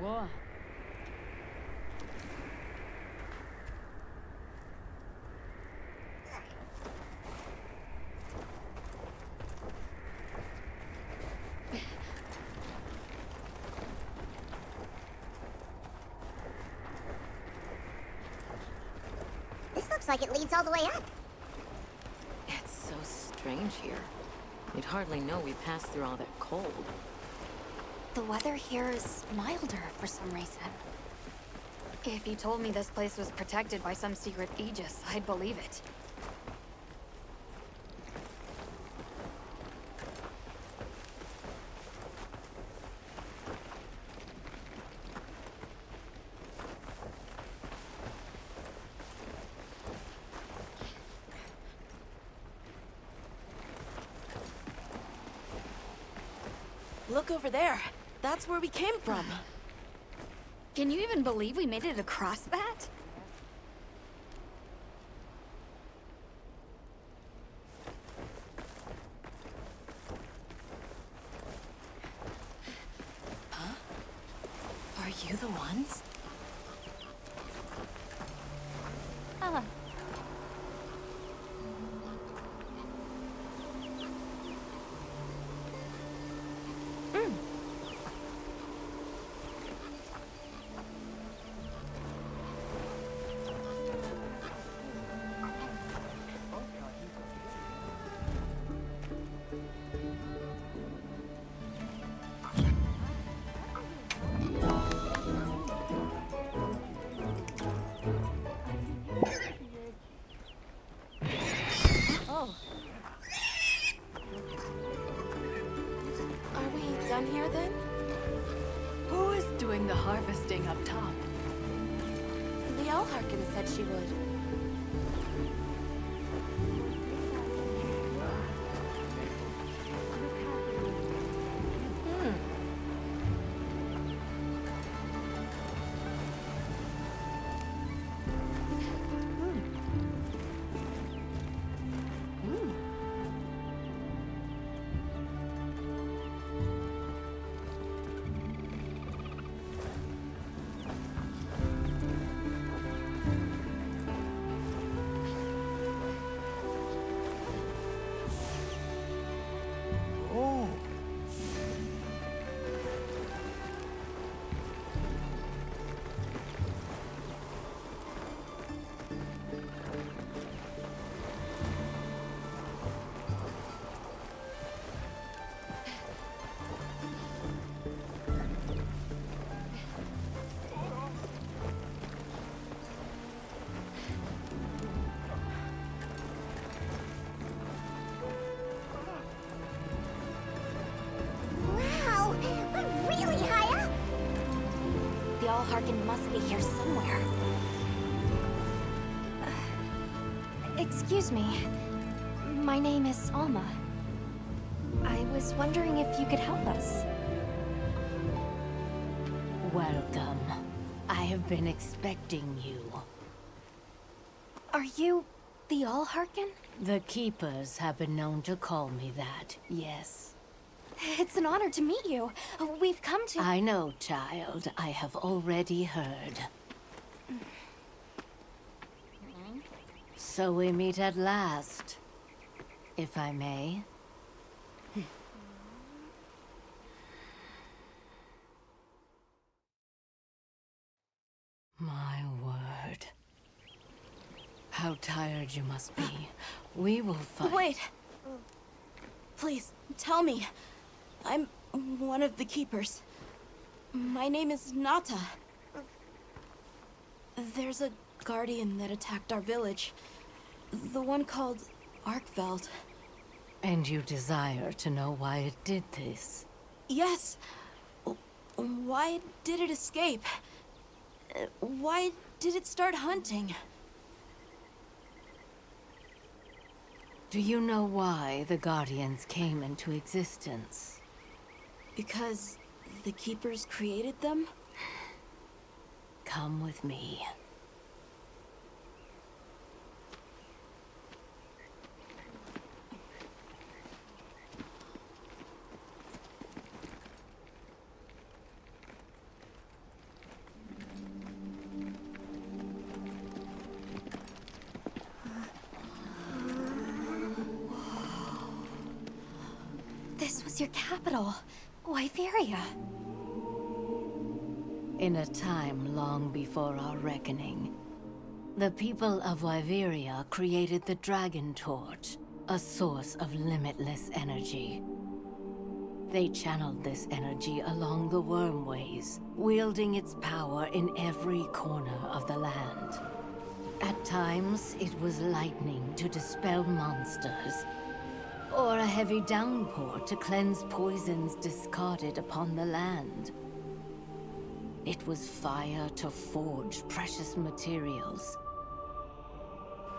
Whoa. This looks like it leads all the way up. It's so strange here. You'd hardly know we passed through all that cold. The weather here is milder for some reason. If you told me this place was protected by some secret aegis, I'd believe it. Look over there. That's where we came from. Can you even believe we made it across that? Huh? Are you the ones? Ah. Are we done here then? Who is doing the harvesting up top? The Elharkin said she would. Wow, we're really high up. The Allharkin must be here somewhere. Excuse me. My name is Alma. I was wondering if you could help us. Welcome. I have been expecting you. Are you the Allharkin? The Keepers have been known to call me that, yes. It's an honor to meet you. We've come to... I know, child. I have already heard. So we meet at last, if I may. My word. How tired you must be. We will fight. Wait! Please, tell me. I'm one of the Keepers. My name is Nata. There's a guardian that attacked our village. The one called Arkveld. And you desire to know why it did this? Yes. Why did it escape? Why did it start hunting? Do you know why the Guardians came into existence? Because the Keepers created them? Come with me. is your capital? Wyveria. In a time long before our reckoning, the people of Wyveria created the Dragon Torch, a source of limitless energy. They channeled this energy along the wormways, wielding its power in every corner of the land. At times, it was lightning to dispel monsters, or a heavy downpour to cleanse poisons discarded upon the land. It was fire to forge precious materials,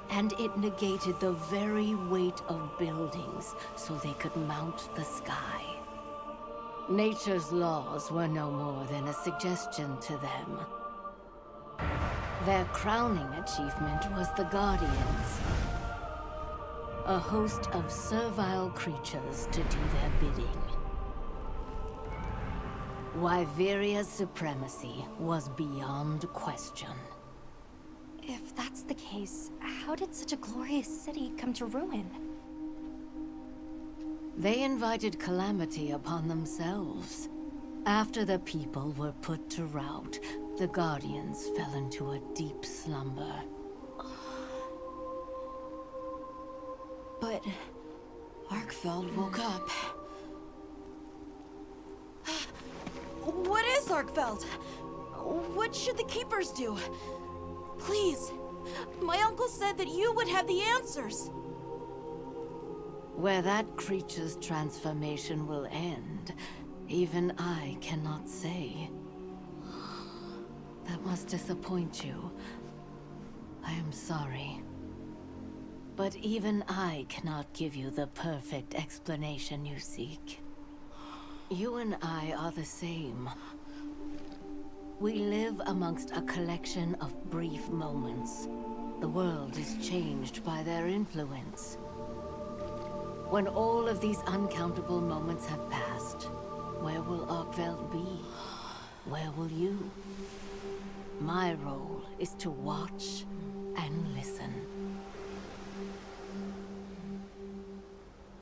and it negated the very weight of buildings so they could mount the sky. Nature's laws were no more than a suggestion to them. Their crowning achievement was the Guardians, a host of servile creatures to do their bidding. Wyveria's supremacy was beyond question. If that's the case, how did such a glorious city come to ruin? They invited calamity upon themselves. After the people were put to rout, the Guardians fell into a deep slumber. But Arkfeld woke up. What is Arkfeld? What should the Keepers do? Please, my uncle said that you would have the answers. Where that creature's transformation will end, even I cannot say. That must disappoint you. I am sorry. But even I cannot give you the perfect explanation you seek. You and I are the same. We live amongst a collection of brief moments. The world is changed by their influence. When all of these uncountable moments have passed, where will Arkveld be? Where will you? My role is to watch and listen.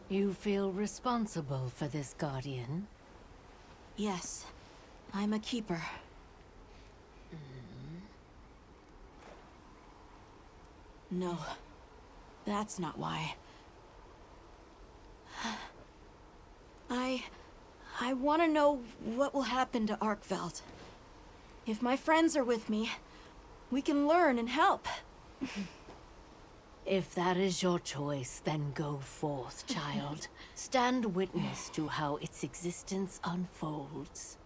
You feel responsible for this Guardian? Yes, I'm a Keeper. No, that's not why. I want to know what will happen to Arkveld. If my friends are with me, we can learn and help. If that is your choice, then go forth, child. Stand witness to how its existence unfolds.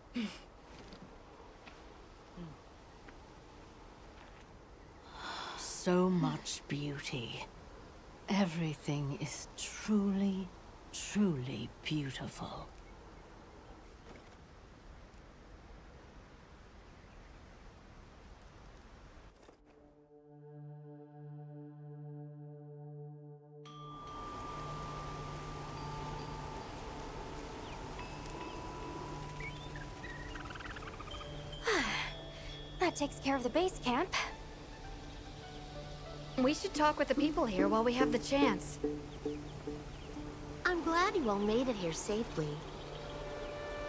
So much beauty. Everything is truly, truly beautiful. That takes care of the base camp. We should talk with the people here while we have the chance. I'm glad you all made it here safely.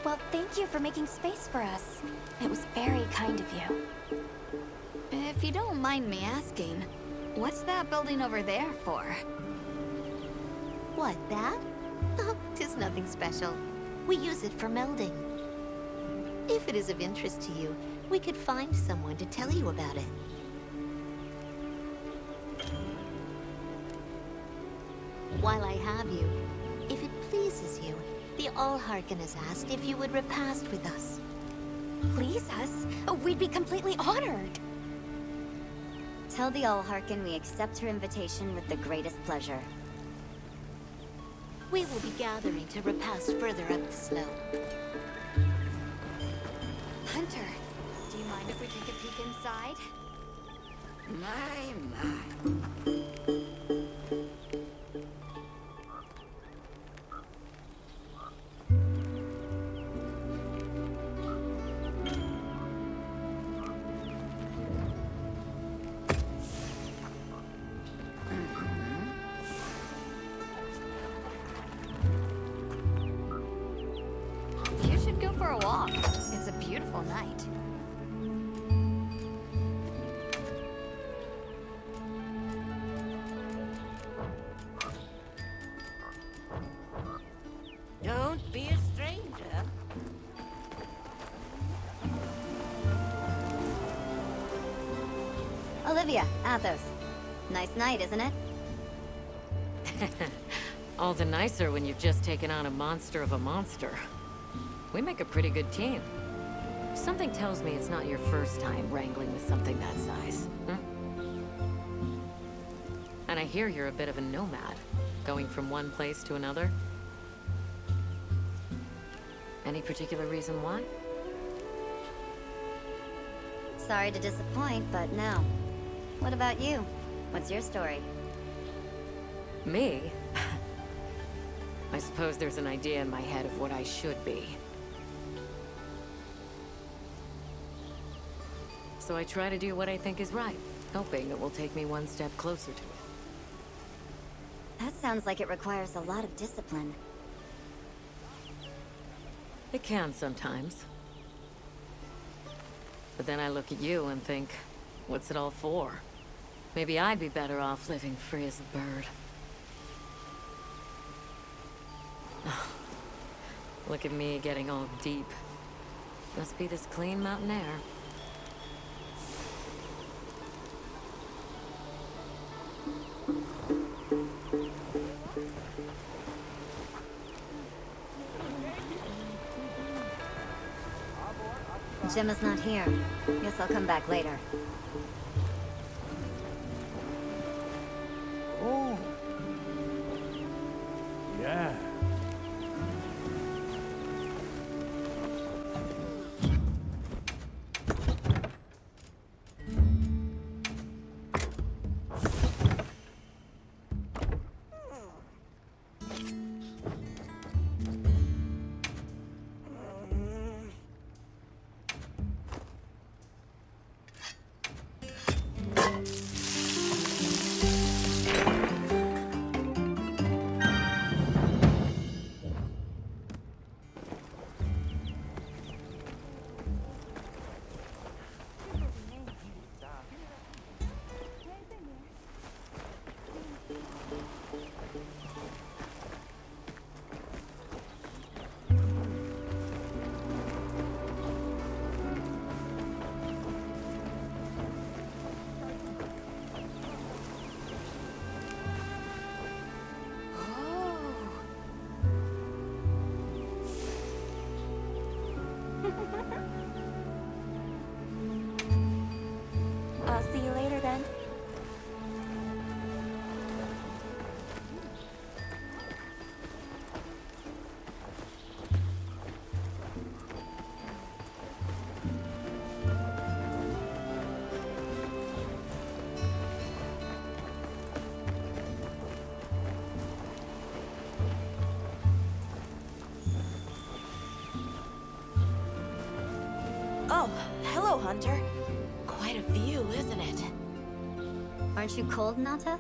Well, thank you for making space for us. It was very kind of you. If you don't mind me asking, what's that building over there for? What, that? Oh, 'tis nothing special. We use it for melding. If it is of interest to you, we could find someone to tell you about it. While I have you, if it pleases you, the Allharken has asked if you would repast with us. Please us? We'd be completely honored. Tell the Allharken we accept her invitation with the greatest pleasure. We will be gathering to repast further up the snow. Hunter, do you mind if we take a peek inside? My. Olivia, Athos. Nice night, isn't it? All the nicer when you've just taken on a monster of a monster. We make a pretty good team. Something tells me it's not your first time wrangling with something that size. And I hear you're a bit of a nomad, going from one place to another. Any particular reason why? Sorry to disappoint, but no. What about you? What's your story? Me? I suppose there's an idea in my head of what I should be. So I try to do what I think is right, hoping it will take me one step closer to it. That sounds like it requires a lot of discipline. It can sometimes. But then I look at you and think, what's it all for? Maybe I'd be better off living free as a bird. Look at me getting all deep. Must be this clean mountain air. Gemma's not here. Guess I'll come back later. Oh. Yeah. I'll see you later then. Oh, hello, Hunter. Quite a view, isn't it? Aren't you cold, Nata?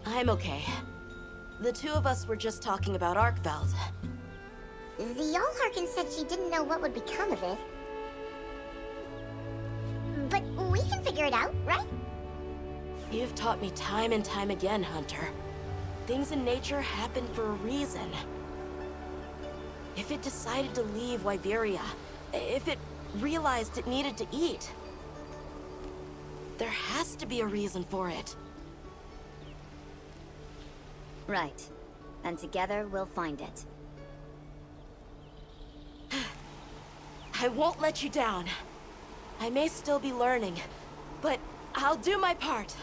I'm okay. The two of us were just talking about Arkveld. The Allharkin said she didn't know what would become of it. But we can figure it out, right? You've taught me time and time again, Hunter. Things in nature happen for a reason. If it decided to leave Wyveria, if it realized it needed to eat, there has to be a reason for it. Right. And together we'll find it. I won't let you down. I may still be learning, but I'll do my part.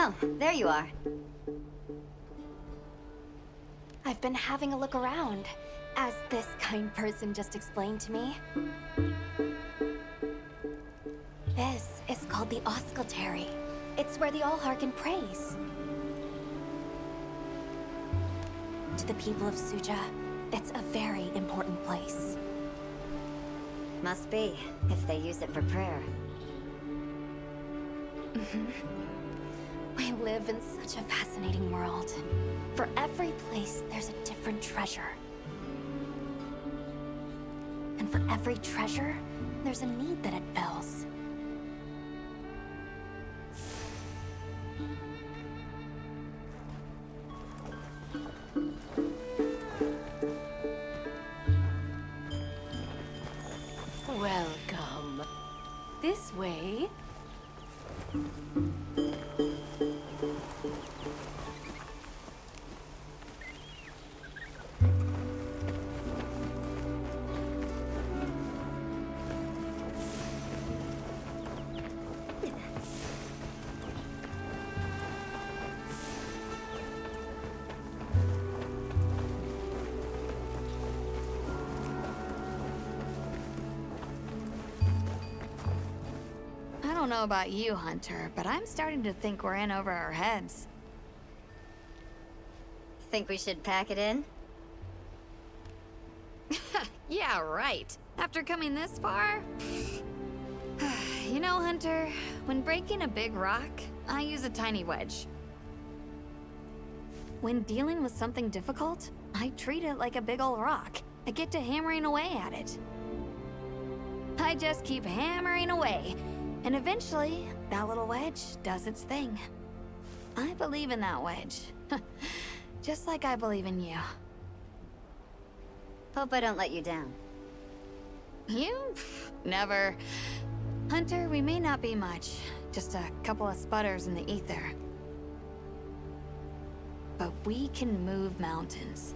Oh, there you are. I've been having a look around, as this kind person just explained to me. This is called the Oscultary. It's where the Allharkin prays. To the people of Suja, it's a very important place. Must be, if they use it for prayer. We live in such a fascinating world. For every place, there's a different treasure. And for every treasure, there's a need that it fills. Welcome. This way. I don't know about you, Hunter, but I'm starting to think we're in over our heads. Think we should pack it in? Yeah, right. After coming this far? You know, Hunter, when breaking a big rock, I use a tiny wedge. When dealing with something difficult, I treat it like a big old rock. I get to hammering away at it. I just keep hammering away, and eventually, that little wedge does its thing. I believe in that wedge. Just like I believe in you. Hope I don't let you down. You? Never. Hunter, we may not be much. Just a couple of sputters in the ether. But we can move mountains.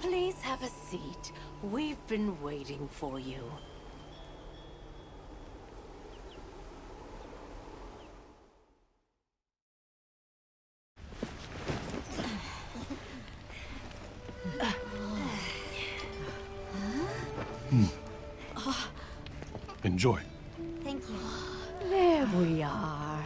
Please have a seat. We've been waiting for you. Enjoy. Thank you. There we are.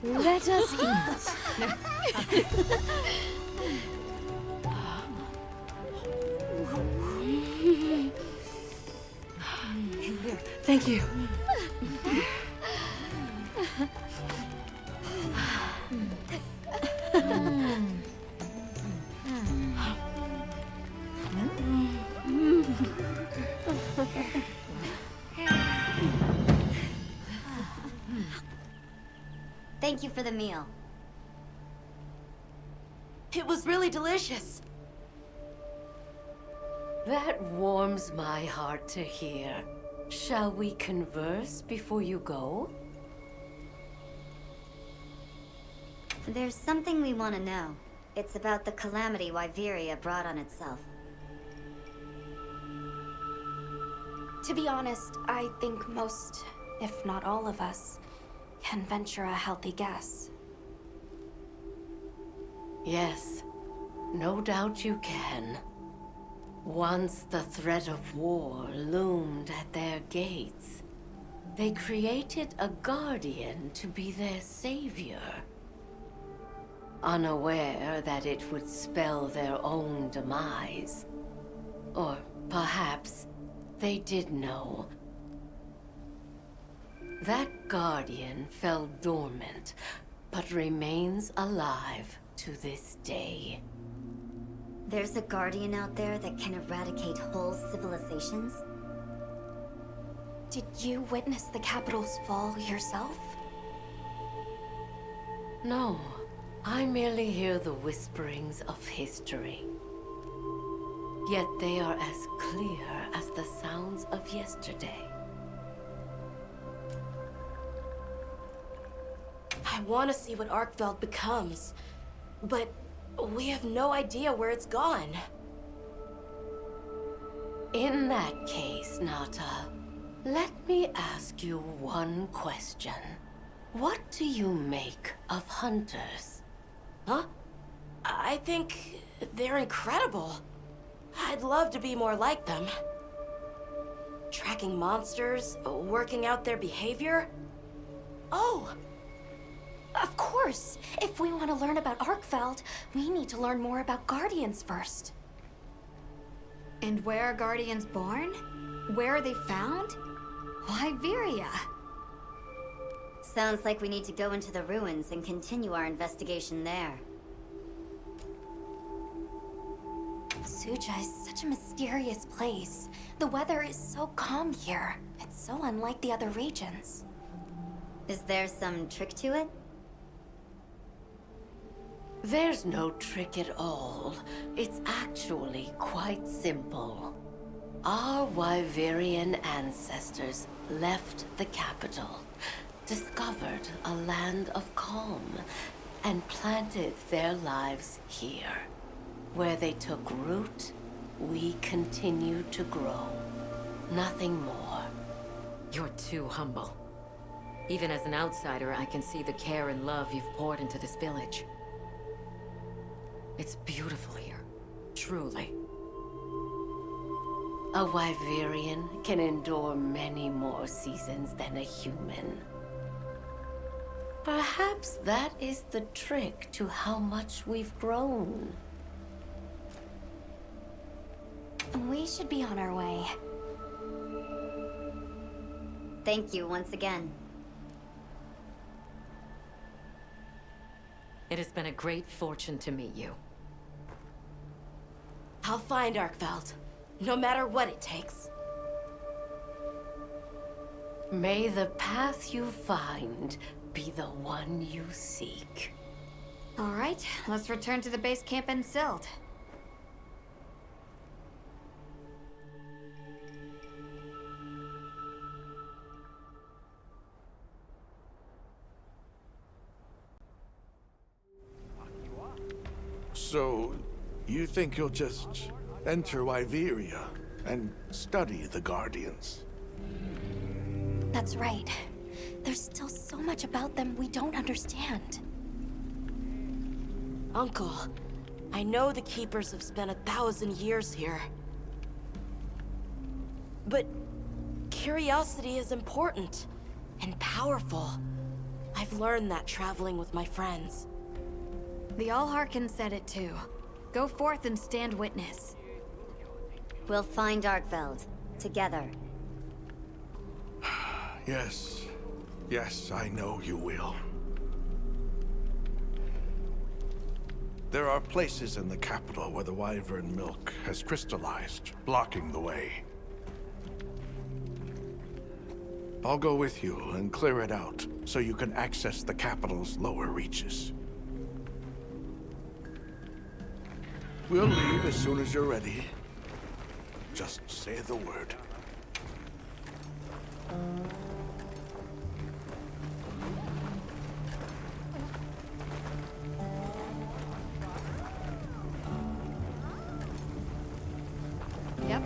Let us eat. Thank you. Thank you for the meal. It was really delicious. That warms my heart to hear. Shall we converse before you go? There's something we want to know. It's about the calamity Wyveria brought on itself. To be honest, I think most, if not all of us, can venture a healthy guess. Yes, no doubt you can. Once the threat of war loomed at their gates, they created a guardian to be their savior. Unaware that it would spell their own demise. Or perhaps they did know. That guardian fell dormant, but remains alive to this day. There's a guardian out there that can eradicate whole civilizations? Did you witness the capital's fall yourself? No, I merely hear the whisperings of history. Yet they are as clear as the sounds of yesterday. I want to see what Arkfeld becomes, but we have no idea where it's gone. In that case, Nata, let me ask you one question. What do you make of hunters? Huh? I think they're incredible. I'd love to be more like them. Tracking monsters, working out their behavior. Oh! Of course! course. If we want to learn about Arkfeld, we need to learn more about Guardians first. And where are Guardians born? Where are they found? Wyveria. Sounds like we need to go into the ruins and continue our investigation there. Suja is such a mysterious place. The weather is so calm here. It's so unlike the other regions. Is there some trick to it? There's no trick at all. It's actually quite simple. Our Wyverian ancestors left the capital, discovered a land of calm, and planted their lives here. Where they took root, we continue to grow. Nothing more. You're too humble. Even as an outsider, I can see the care and love you've poured into this village. It's beautiful here, truly. A Wyverian can endure many more seasons than a human. Perhaps that is the trick to how much we've grown. We should be on our way. Thank you once again. It has been a great fortune to meet you. I'll find Arkfeld, no matter what it takes. May the path you find be the one you seek. All right, let's return to the base camp in Silt. So, you think you'll just enter Wyveria and study the Guardians? That's right. There's still so much about them we don't understand. Uncle, I know the Keepers have spent 1,000 years here. But curiosity is important and powerful. I've learned that traveling with my friends. The Allharkin said it too. Go forth and stand witness. We'll find Arkfeld. Together. Yes. Yes, I know you will. There are places in the capital where the Wyvern milk has crystallized, blocking the way. I'll go with you and clear it out, so you can access the capital's lower reaches. We'll leave as soon as you're ready. Just say the word. Yep.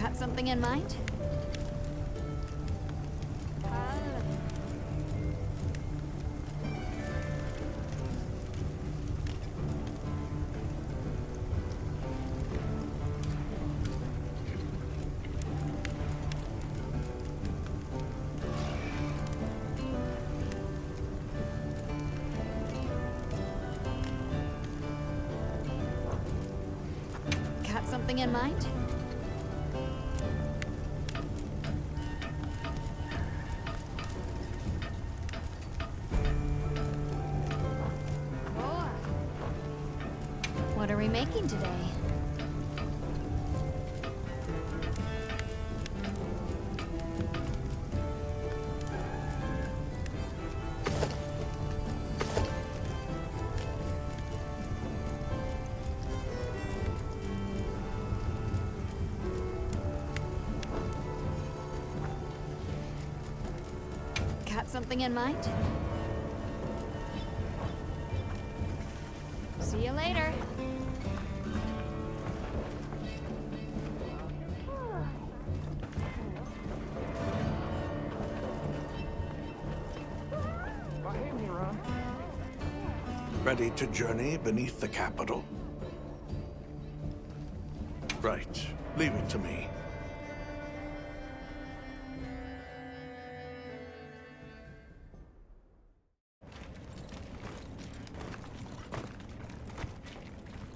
Got something in mind? Got something in mind? What are we making today? Got something in mind? See you later. Ready to journey beneath the capital? Right. Leave it to me.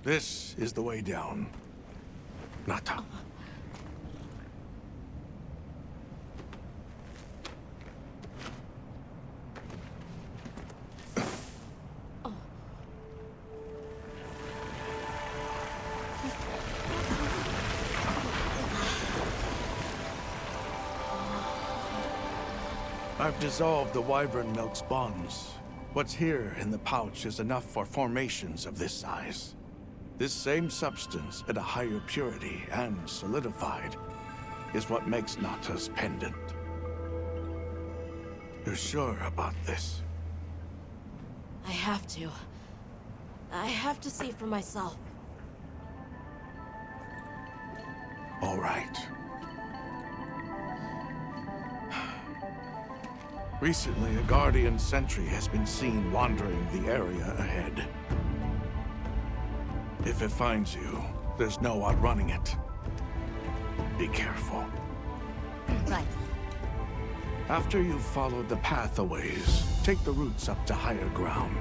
This is the way down. Not up. I've dissolved the wyvern milk's bonds. What's here in the pouch is enough for formations of this size. This same substance at a higher purity and solidified is what makes Nata's pendant. You're sure about this? I have to. I have to see for myself. All right. Recently, a Guardian sentry has been seen wandering the area ahead. If it finds you, there's no outrunning it. Be careful. Right. After you've followed the path a ways, take the routes up to higher ground.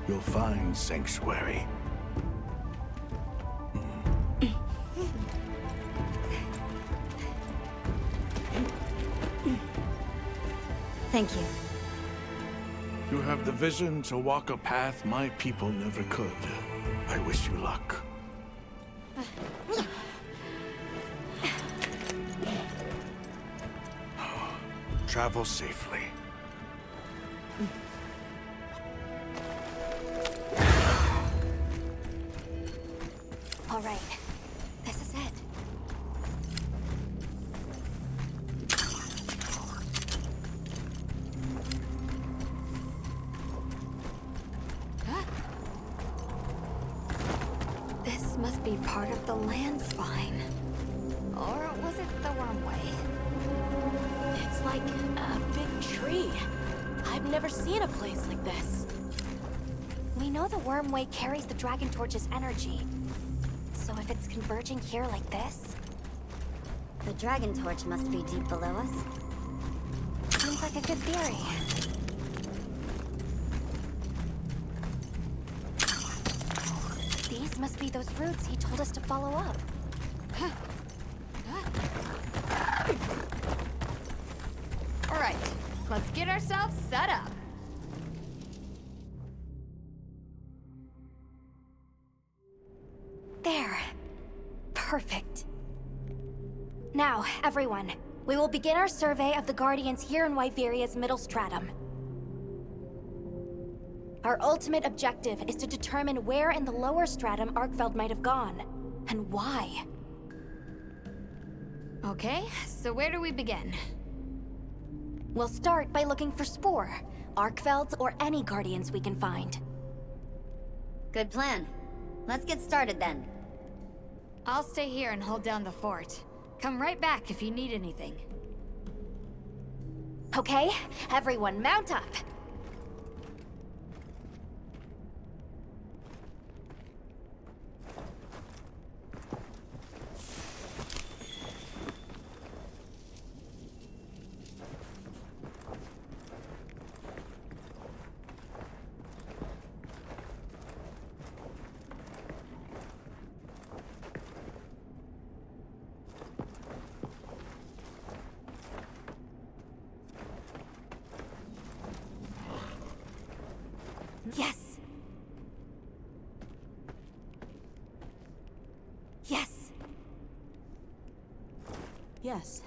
You'll find sanctuary. Thank you. You have the vision to walk a path my people never could. I wish you luck. Travel safely. All right. This is it. This must be part of the land spine. Or was it the wormway? It's like a big tree. I've never seen a place like this. We know the wormway carries the Dragon Torch's energy. So if it's converging here like this, The Dragon Torch must be deep below us. seems like a good theory. These must be those routes he told us to follow up. All right, let's get ourselves set up. There. Perfect. Now, everyone, we will begin our survey of the Guardians here in Wyveria's middle stratum. Our ultimate objective is to determine where in the lower stratum Arkfeld might have gone, and why. Okay, so where do we begin? We'll start by looking for Spore, Arkfelds, or any Guardians we can find. Good plan. Let's get started then. I'll stay here and hold down the fort. Come right back if you need anything. Okay, everyone mount up. Yes. Yes. Yes.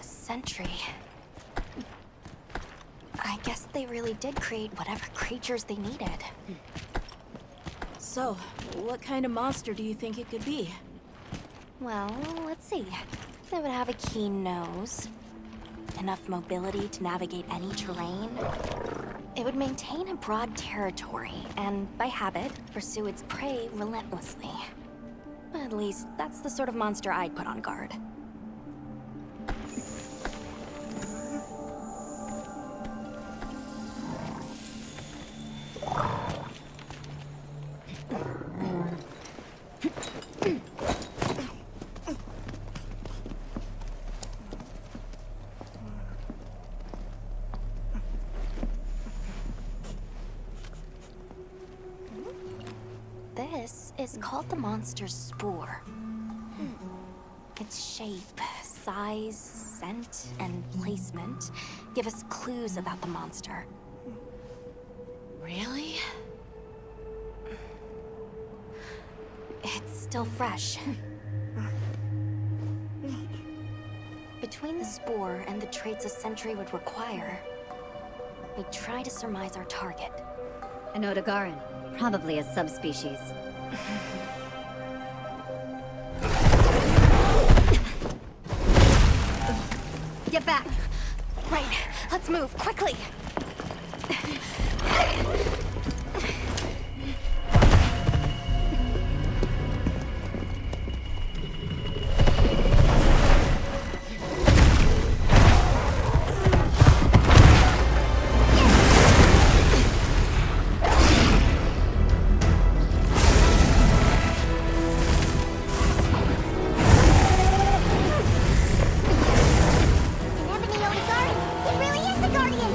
Sentry. I guess they really did create whatever creatures they needed. So, what kind of monster do you think it could be? Well, let's see. They would have a keen nose, enough mobility to navigate any terrain, It would maintain a broad territory, and by habit, pursue its prey relentlessly. At least, that's the sort of monster I'd put on guard. This is called the monster's spore. Its shape, size, scent, and placement give us clues about the monster. Really? It's still fresh. Between the spore and the traits a sentry would require, we try to surmise our target. An Odogaran, probably a subspecies. Get back! Right, let's move, quickly! An ebony Odogaran! It really is a guardian!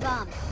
bomb.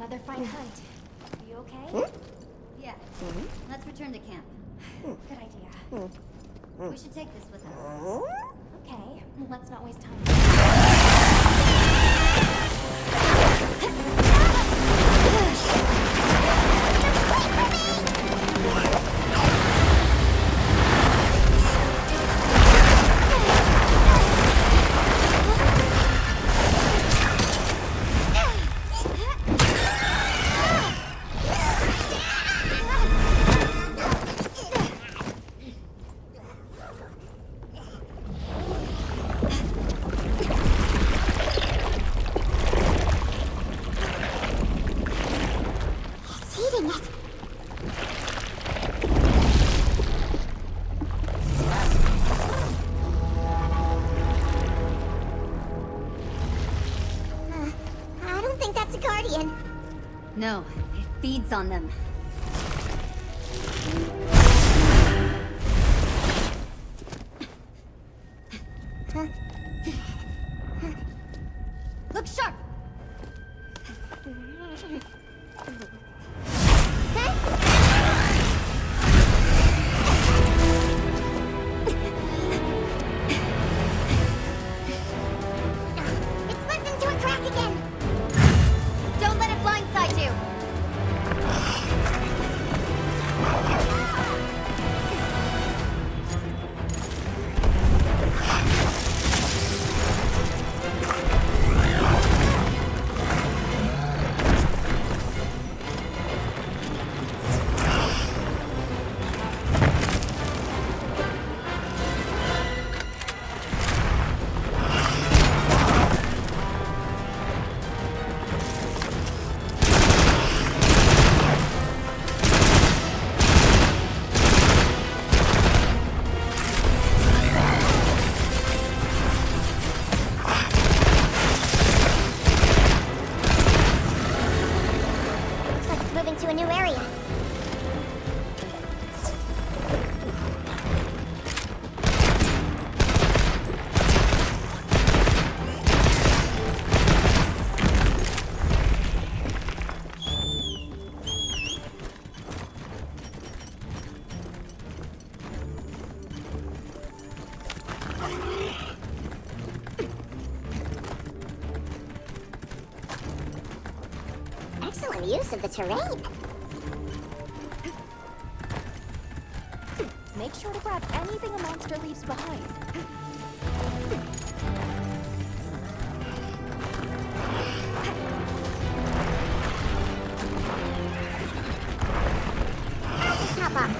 Another fine hunt. You okay? Yeah. Let's return to camp. Good idea. We should take this with us. Okay, let's not waste time. It's eating it. I don't think that's a guardian. No, it feeds on them. Look sharp! It slipped into a crack again. Don't let it blindside you! Looks like it's moving to a new area. Excellent use of the terrain. Make sure to grab anything a monster leaves behind. Hop up.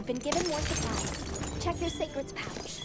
we've been given more supplies. Check your sacred's pouch.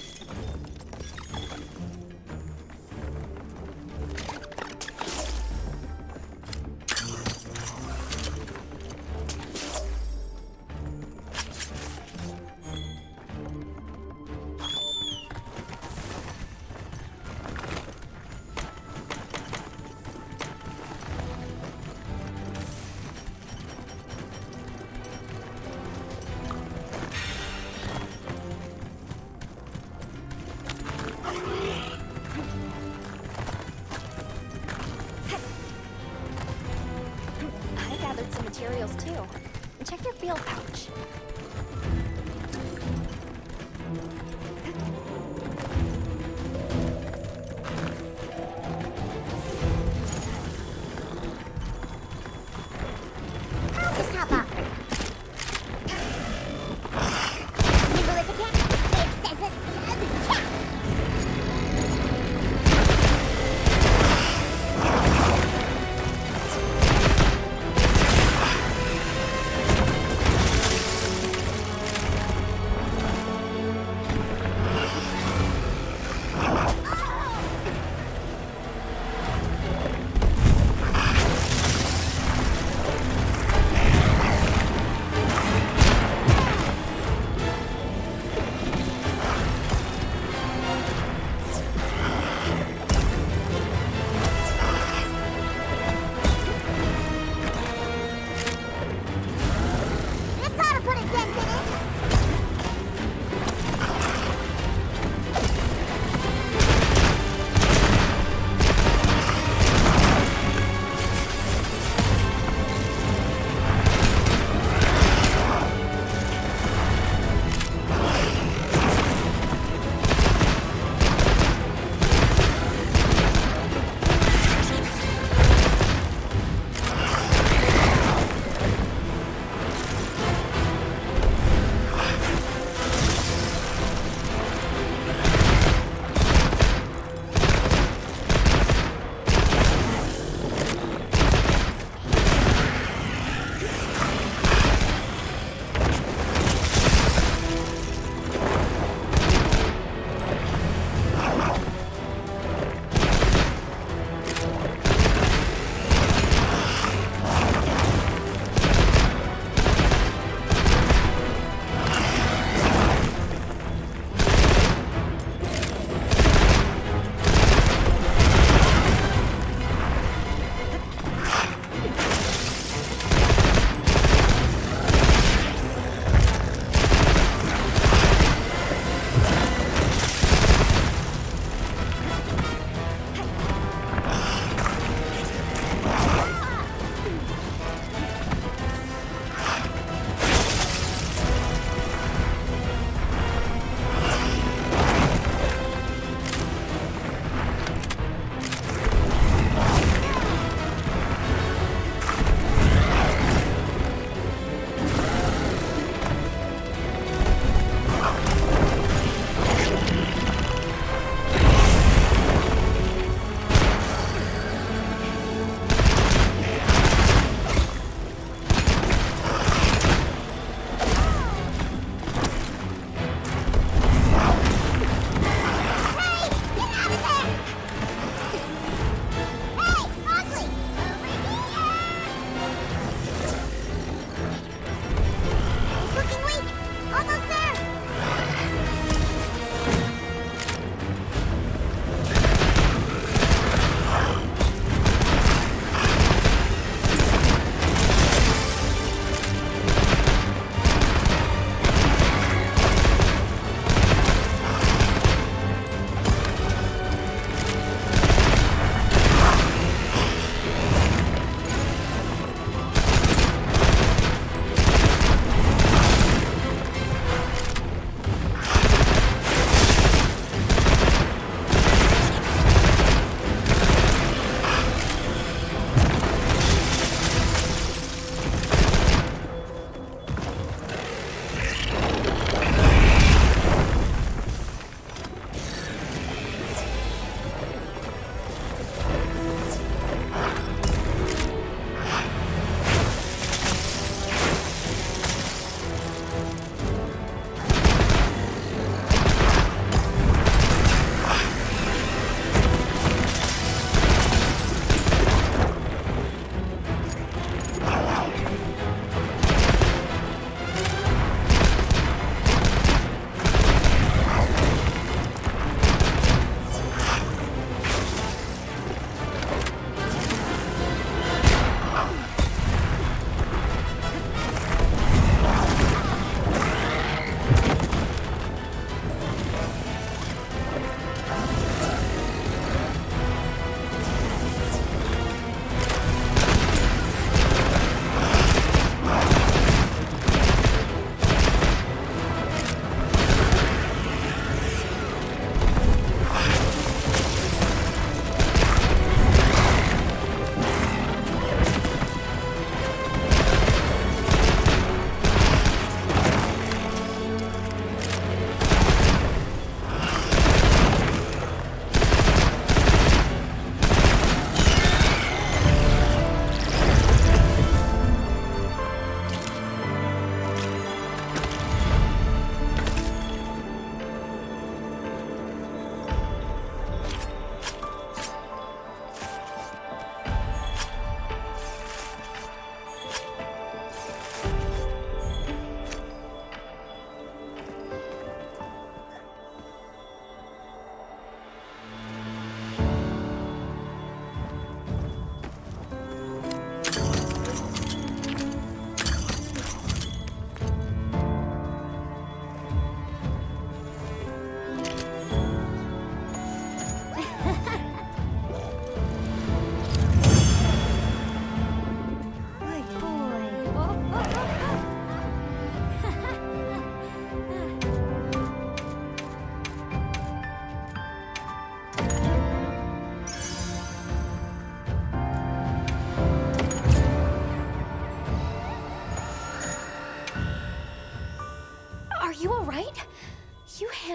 Materials too. Check your field pouch. I'll just hop up. Nimble as a cat. It says it. Cat.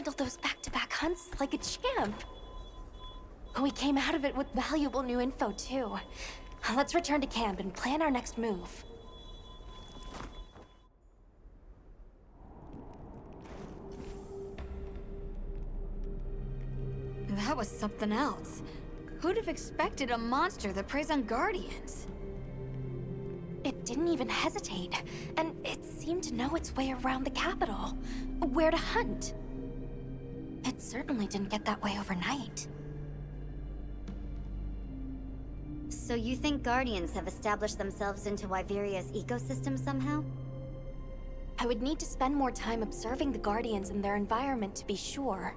handled those back-to-back hunts like a champ. We came out of it with valuable new info, too. Let's return to camp and plan our next move. That was something else. Who'd have expected a monster that preys on guardians? It didn't even hesitate, and it seemed to know its way around the capital, where to hunt. It certainly didn't get that way overnight. So you think Guardians have established themselves into Wyveria's ecosystem somehow? I would need to spend more time observing the Guardians and their environment to be sure.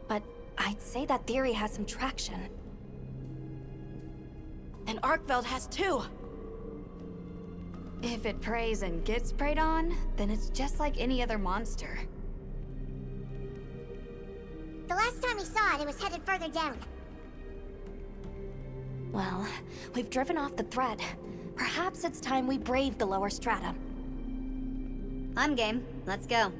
But I'd say that theory has some traction. And Arkveld has too. If it preys and gets preyed on, then it's just like any other monster. The last time we saw it, it was headed further down. Well, we've driven off the threat. Perhaps it's time we brave the lower strata. I'm game. Let's go.